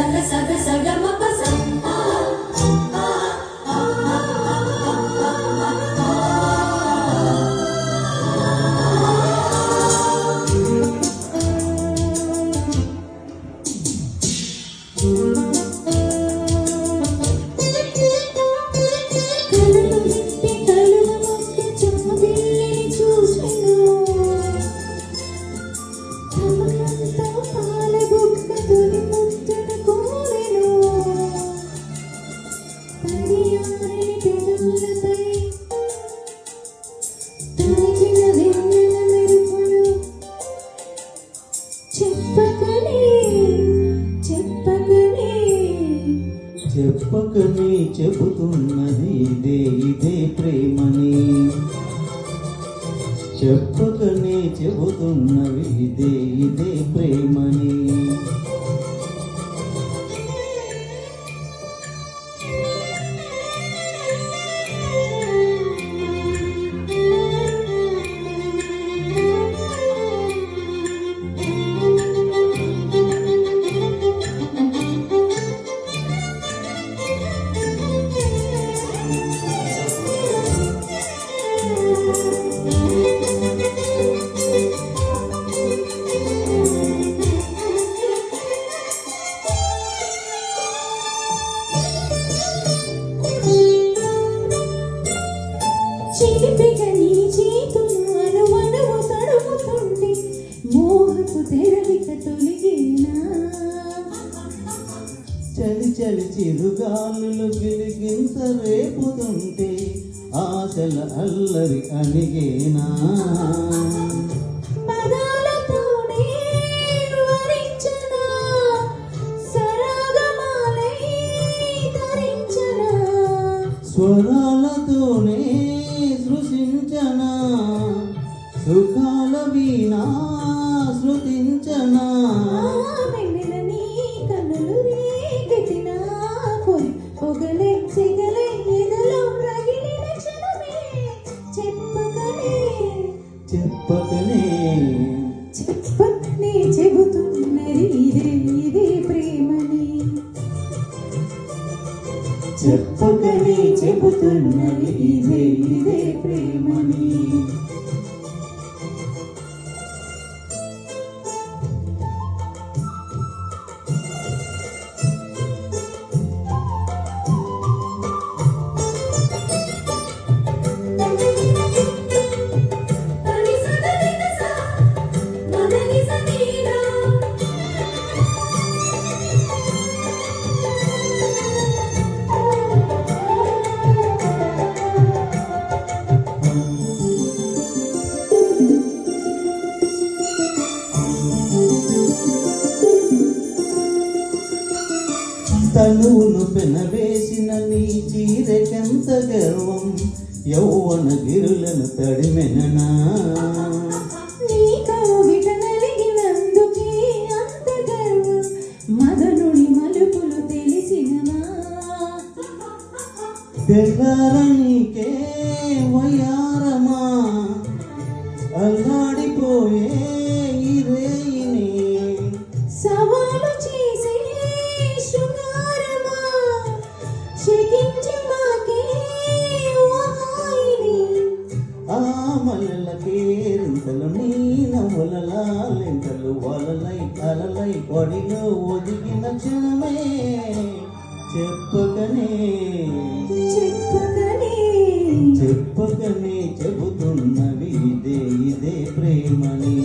సగ సగ సగమ పస చెప్పకనే చెబుతున్నది ఇదే ఇదే ప్రేమని చెప్పకనే చెబుతున్నవి ఇదే ఇదే ప్రేమని చలి చలి చిరుగాలులు గిలిగింత రేపుతుంటే ఆశల అల్లరి అణిగేనా స్వరాలతోనే సృష్టించనా సుఖాల వీణా శృతించనా చెప్పకనే చెప్పకనే చెబుతున్నది ఇదే ఇదే ప్రేమని చెప్పకనే చెబుతున్నది ఇదే ఇదే ప్రేమని తనువును పెనవేసిన నీ చీరెకెంత గర్వం యౌవన గిరులను తడిమెననా మదనుడి మలుపులు తెలిసినవా తెల్లారనికే వయారమా అల్లాడిపోయే ఈ రేయిని సవాలు చేసే శృంగారమా శకించి మాకే వాయిని ఆ మల్లలకే రింతలు నీ నవ్వులలాలింతలు వలలై అలలై ఒడిలో ఒదిగిన క్షణమే చెప్పకనే చెప్పకనే చెప్పకనే చెబుతున్నవి ఇదే ఇదే ప్రేమని